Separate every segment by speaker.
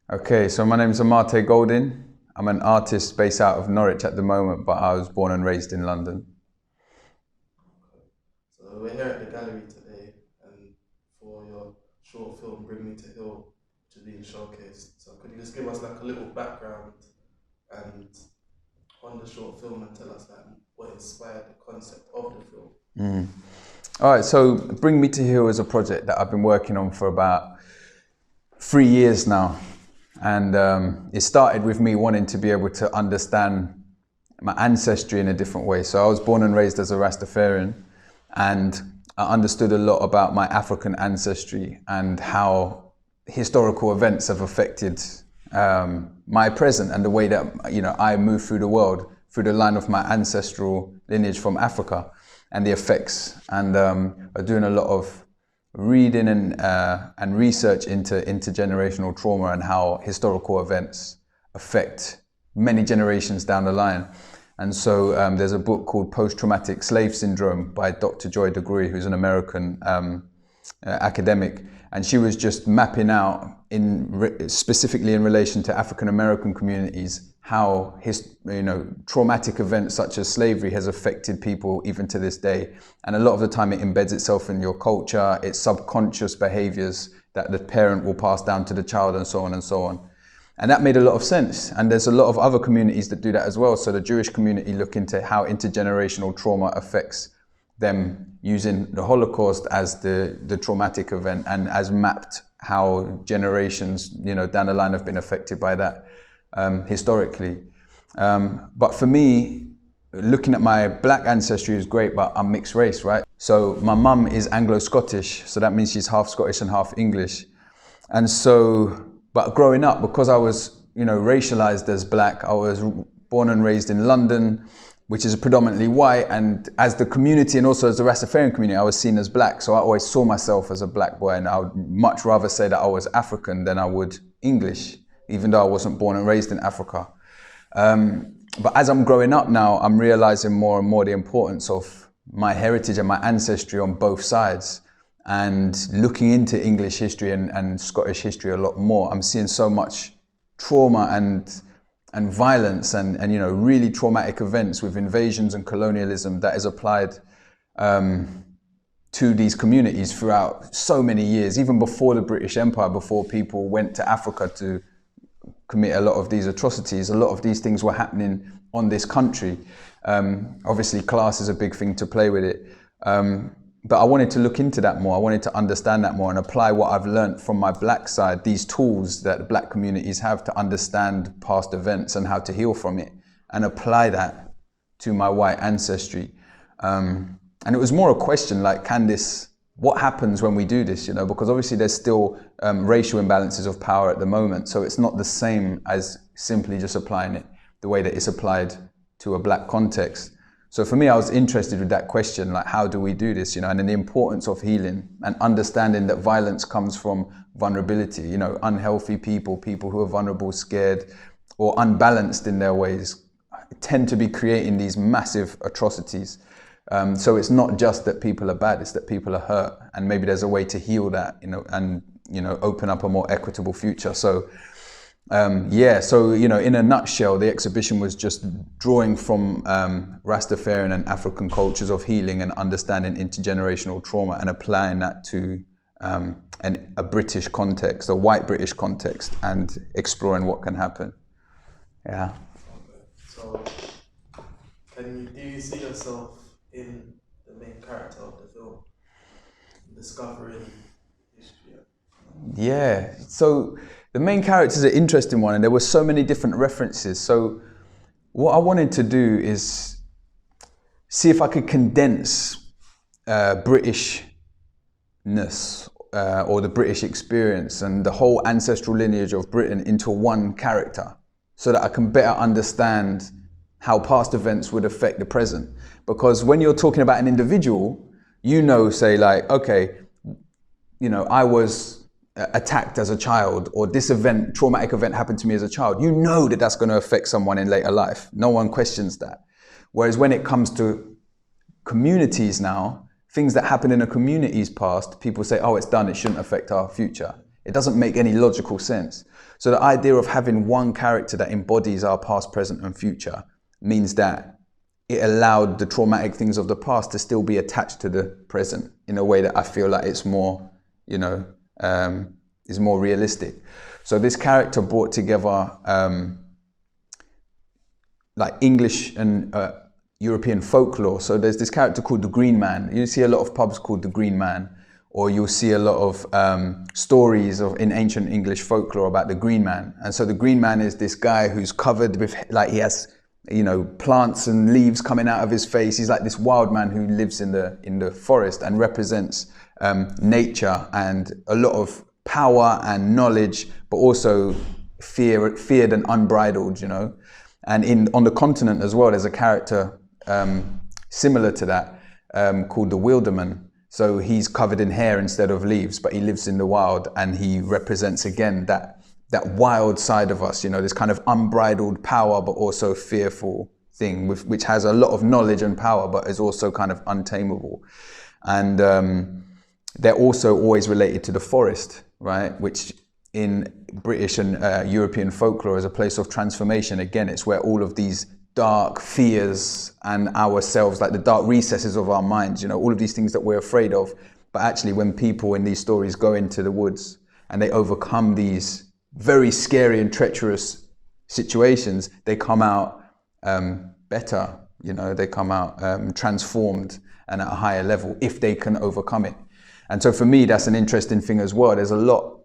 Speaker 1: Okay, so my name is Amartey Golding. I'm an artist based out of Norwich at the moment, but I was born and raised in London.
Speaker 2: So we're here at the gallery today, and for your short film, Bring Me to Hill, which is being showcased. So could you just give us like a little background and on the short film and tell us like what inspired the concept of the film?
Speaker 1: All right, so Bring Me to Hill is a project that I've been working on for about 3 years now. And it started with me wanting to be able to understand my ancestry in a different way. So I was born and raised as a Rastafarian, and I understood a lot about my African ancestry and how historical events have affected my present and the way that I move through the world through the line of my ancestral lineage from Africa and the effects. And I'm doing a lot of reading and research into intergenerational trauma and how historical events affect many generations down the line. And so there's a book called Post-Traumatic Slave Syndrome by Dr. Joy DeGruy, who's an American academic. And she was just mapping out, specifically in relation to African American communities, how traumatic events such as slavery has affected people even to this day. And a lot of the time it embeds itself in your culture, it's subconscious behaviors that the parent will pass down to the child, and so on and so on. And that made a lot of sense. And there's a lot of other communities that do that as well. So the Jewish community look into how intergenerational trauma affects them, using the Holocaust as the traumatic event, and as mapped how generations down the line have been affected by that historically. But for me, looking at my black ancestry is great, but I'm mixed race, right? So my mum is Anglo-Scottish, so that means she's half Scottish and half English. And so, but growing up, because I was racialized as black, I was born and raised in London, which is predominantly white, and as the community and also as the Rastafarian community, I was seen as black. So I always saw myself as a black boy, and I would much rather say that I was African than I would English, even though I wasn't born and raised in Africa. But as I'm growing up now, I'm realizing more and more the importance of my heritage and my ancestry on both sides, and looking into English history and Scottish history a lot more. I'm seeing so much trauma and violence and really traumatic events with invasions and colonialism that is applied to these communities throughout so many years, even before the British Empire, before people went to Africa to commit a lot of these atrocities. A lot of these things were happening on this country. Obviously class is a big thing to play with it. But I wanted to look into that more. I wanted to understand that more and apply what I've learned from my black side, these tools that black communities have to understand past events and how to heal from it, and apply that to my white ancestry. And it was more a question like, what happens when we do this, because obviously there's still racial imbalances of power at the moment. So it's not the same as simply just applying it the way that it's applied to a black context. So for me, I was interested with that question, like, how do we do this, and then the importance of healing and understanding that violence comes from vulnerability, unhealthy people who are vulnerable, scared, or unbalanced in their ways tend to be creating these massive atrocities. So it's not just that people are bad, it's that people are hurt, and maybe there's a way to heal that, and open up a more equitable future. So in a nutshell, the exhibition was just drawing from Rastafarian and African cultures of healing and understanding intergenerational trauma and applying that to a British context, a white British context, and exploring what can happen. Yeah.
Speaker 2: So, do you see yourself in the main character of the film, discovering history?
Speaker 1: Yeah. So the main character is an interesting one, and there were so many different references. So what I wanted to do is see if I could condense Britishness or the British experience and the whole ancestral lineage of Britain into one character, so that I can better understand how past events would affect the present. Because when you're talking about an individual, say like, okay, I was attacked as a child, or this traumatic event happened to me as a child, that that's going to affect someone in later life. No one questions that. Whereas when it comes to communities now, things that happen in a community's past, people say, oh, it's done, it shouldn't affect our future. It doesn't make any logical sense. So the idea of having one character that embodies our past, present and future means that it allowed the traumatic things of the past to still be attached to the present in a way that I feel like it's more, is more realistic. So this character brought together like English and European folklore. So there's this character called the Green Man. You see a lot of pubs called the Green Man, or you'll see a lot of stories in ancient English folklore about the Green Man. And so the Green Man is this guy who's covered with, like, he has, plants and leaves coming out of his face. He's like this wild man who lives in the forest and represents nature and a lot of power and knowledge, but also feared and unbridled, And on the continent as well, there's a character similar to that called the Wilderman. So he's covered in hair instead of leaves, but he lives in the wild, and he represents again that wild side of us, this kind of unbridled power, but also fearful thing, which has a lot of knowledge and power, but is also kind of untamable. And they're also always related to the forest, right? Which in British and European folklore is a place of transformation. Again, it's where all of these dark fears and ourselves, like the dark recesses of our minds, all of these things that we're afraid of. But actually, when people in these stories go into the woods and they overcome these very scary and treacherous situations, they come out better, they come out transformed and at a higher level if they can overcome it. And so for me, that's an interesting thing as well. There's a lot,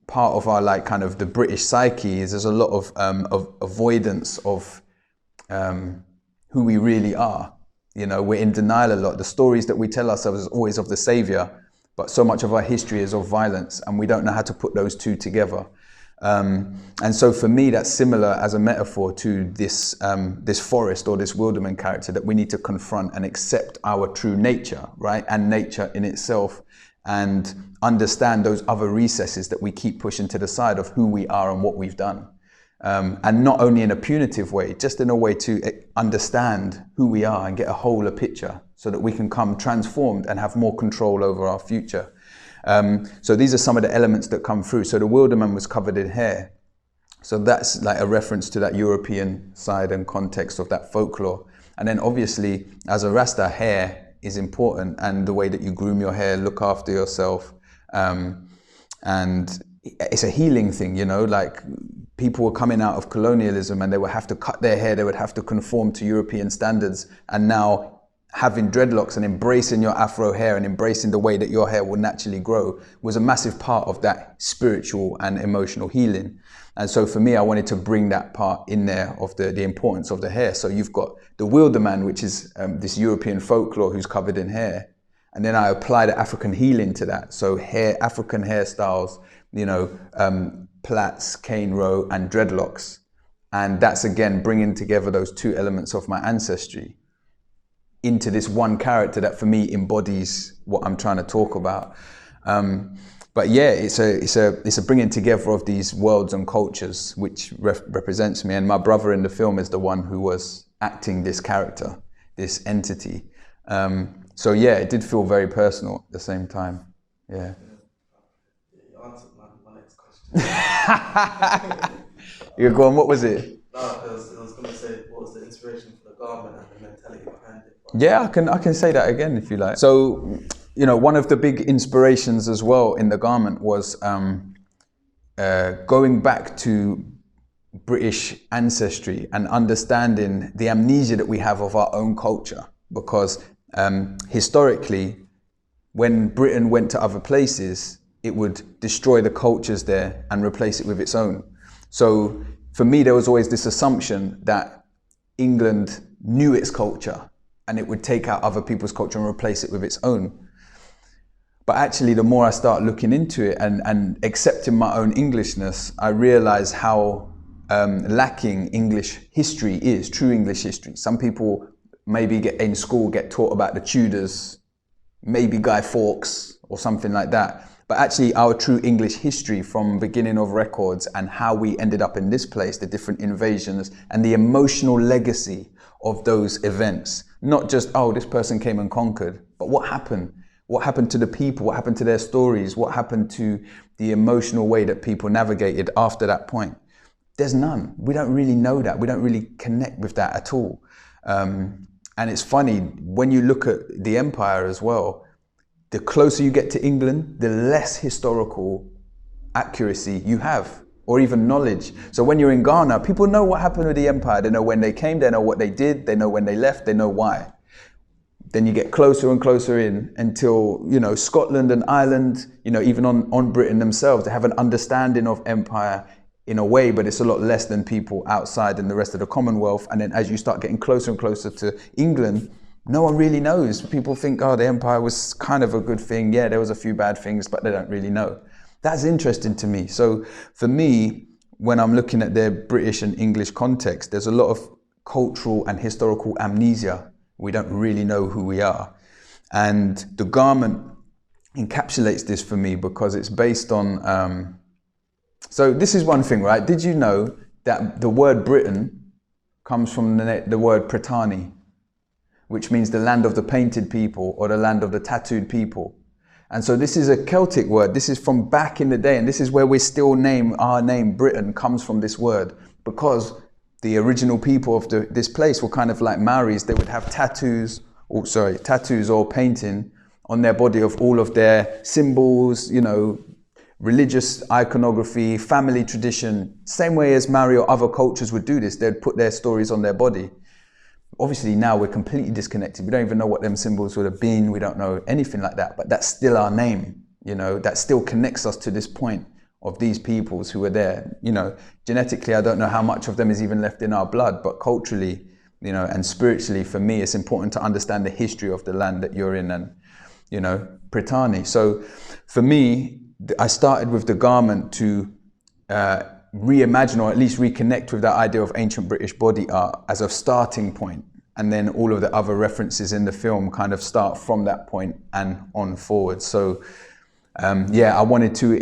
Speaker 1: part of our like kind of the British psyche is there's a lot of avoidance of who we really are. We're in denial a lot. The stories that we tell ourselves is always of the savior, but so much of our history is of violence, and we don't know how to put those two together. And so for me, that's similar as a metaphor to this forest or this Wilderman character, that we need to confront and accept our true nature, right? And nature in itself, and understand those other recesses that we keep pushing to the side of who we are and what we've done. And not only in a punitive way, just in a way to understand who we are and get a whole picture so that we can come transformed and have more control over our future. So these are some of the elements that come through. So the Wilderman was covered in hair. So that's like a reference to that European side and context of that folklore. And then obviously, as a Rasta, hair is important, and the way that you groom your hair, look after yourself. And it's a healing thing, like people were coming out of colonialism and they would have to cut their hair, they would have to conform to European standards. And now having dreadlocks and embracing your afro hair and embracing the way that your hair will naturally grow was a massive part of that spiritual and emotional healing. And so for me, I wanted to bring that part in there of the importance of the hair. So you've got the Wilderman, which is this European folklore who's covered in hair. And then I apply the African healing to that. So African hairstyles, plaits, cane row and dreadlocks. And that's again bringing together those two elements of my ancestry into this one character that for me embodies what I'm trying to talk about. But yeah, it's a bringing together of these worlds and cultures, which represents me. And my brother in the film is the one who was acting this character, this entity. So yeah, it did feel very personal at the same time. Yeah.
Speaker 2: You answered my next question.
Speaker 1: You go on, what was it?
Speaker 2: No, I was going to say, what was the inspiration for the garment and the mentality behind it?
Speaker 1: Yeah, I can say that again if you like. So, one of the big inspirations as well in the garment was going back to British ancestry and understanding the amnesia that we have of our own culture. Because historically, when Britain went to other places, it would destroy the cultures there and replace it with its own. So for me, there was always this assumption that England knew its culture and it would take out other people's culture and replace it with its own. But actually, the more I start looking into it and accepting my own Englishness, I realize how lacking English history is, true English history. Some people maybe in school get taught about the Tudors, maybe Guy Fawkes or something like that. But actually our true English history from beginning of records and how we ended up in this place, the different invasions and the emotional legacy of those events. Not just, oh, this person came and conquered, but what happened? What happened to the people? What happened to their stories? What happened to the emotional way that people navigated after that point? There's none. We don't really know that. We don't really connect with that at all. And it's funny, when you look at the empire as well, the closer you get to England, the less historical accuracy you have, or even knowledge. So when you're in Ghana, people know what happened with the empire. They know when they came, they know what they did, they know when they left, they know why. Then you get closer and closer in until, you know, Scotland and Ireland, you know, even on Britain themselves, they have an understanding of empire in a way, but it's a lot less than people outside in the rest of the Commonwealth. And then as you start getting closer and closer to England, no one really knows. People think, oh, the empire was kind of a good thing. Yeah, there was a few bad things, but they don't really know. That's interesting to me. So for me, when I'm looking at their British and English context, there's a lot of cultural and historical amnesia. We don't really know who we are. And the garment encapsulates this for me because it's based on, so this is one thing, right? Did you know that the word Britain comes from the word Pritani, which means the land of the painted people or the land of the tattooed people? And so this is a Celtic word. This is from back in the day, and this is where we still our name Britain comes from this word, because the original people of this place were kind of like Maoris. They would have tattoos or painting on their body of all of their symbols, you know, religious iconography, family tradition, same way as Maori or other cultures would do this. They'd put their stories on their body. Obviously now we're completely disconnected. We don't even know what them symbols would have been. We don't know anything like that, but that's still our name, you know, that still connects us to this point of these peoples who were there. You know, genetically, I don't know how much of them is even left in our blood, but culturally, you know, and spiritually, for me, it's important to understand the history of the land that you're in and, you know, Pritani. So for me, I started with the garment to reimagine or at least reconnect with that idea of ancient British body art as a starting point. And then all of the other references in the film kind of start from that point and on forward. So I wanted to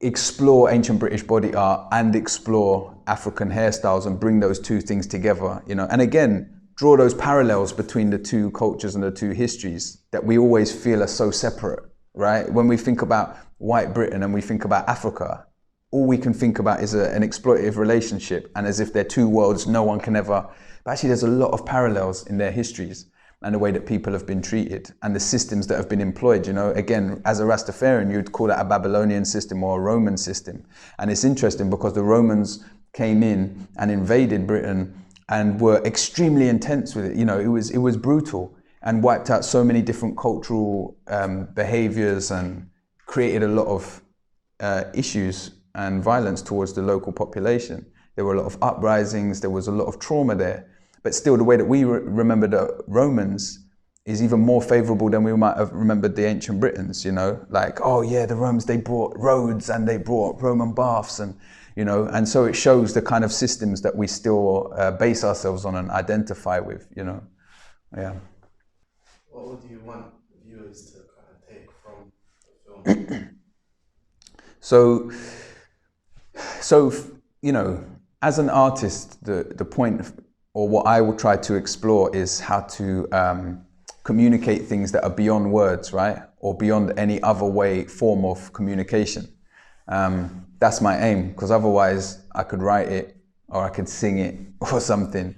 Speaker 1: explore ancient British body art and explore African hairstyles and bring those two things together, you know, and again, draw those parallels between the two cultures and the two histories that we always feel are so separate, right? When we think about white Britain and we think about Africa, all we can think about is an exploitative relationship, and as if they're two worlds no one can ever, but actually there's a lot of parallels in their histories and the way that people have been treated and the systems that have been employed. You know, again, as a Rastafarian, you'd call that a Babylonian system or a Roman system. And it's interesting because the Romans came in and invaded Britain and were extremely intense with it. You know, it was brutal and wiped out so many different cultural behaviors and created a lot of issues and violence towards the local population. There were a lot of uprisings, there was a lot of trauma there. But still, the way that we remember the Romans is even more favorable than we might have remembered the ancient Britons, you know? Like, oh yeah, the Romans, they brought roads and they brought Roman baths and, you know, and so it shows the kind of systems that we still base ourselves on and identify with, you know? Yeah.
Speaker 2: What would you want viewers to kind of take from the film?
Speaker 1: So, you know, as an artist, the point, or what I will try to explore, is how to communicate things that are beyond words, right? Or beyond any other form of communication. That's my aim, because otherwise I could write it or I could sing it or something.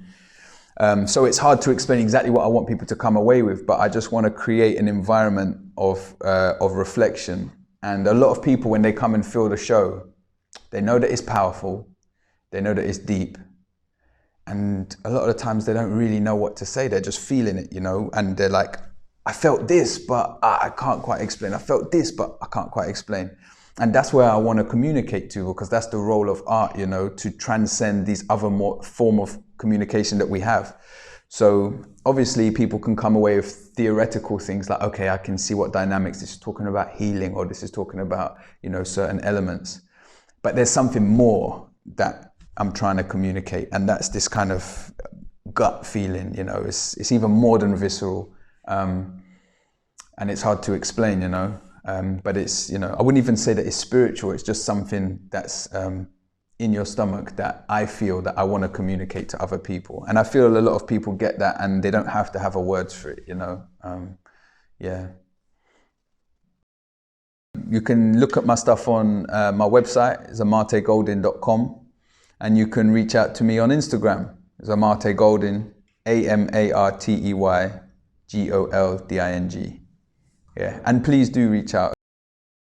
Speaker 1: So it's hard to explain exactly what I want people to come away with, but I just want to create an environment of reflection. And a lot of people, when they come and feel the show, they know that it's powerful, they know that it's deep, and a lot of the times they don't really know what to say. They're just feeling it, you know, and they're like, I felt this, but I can't quite explain. I felt this, but I can't quite explain. And that's where I want to communicate to, because that's the role of art, you know, to transcend these other form of communication that we have. So obviously people can come away with theoretical things like, okay, I can see what dynamics, this is talking about healing, or this is talking about, you know, certain elements. But there's something more that I'm trying to communicate, and that's this kind of gut feeling, you know, it's even more than visceral, and it's hard to explain, you know, but it's, you know, I wouldn't even say that it's spiritual, it's just something that's in your stomach that I feel that I want to communicate to other people. And I feel a lot of people get that and they don't have to have a words for it, you know, yeah. You can look at my stuff on my website, it's amarteygolding.com, and you can reach out to me on Instagram. It's Amartey Golding, AmarteyGolding. Yeah, and please do reach out.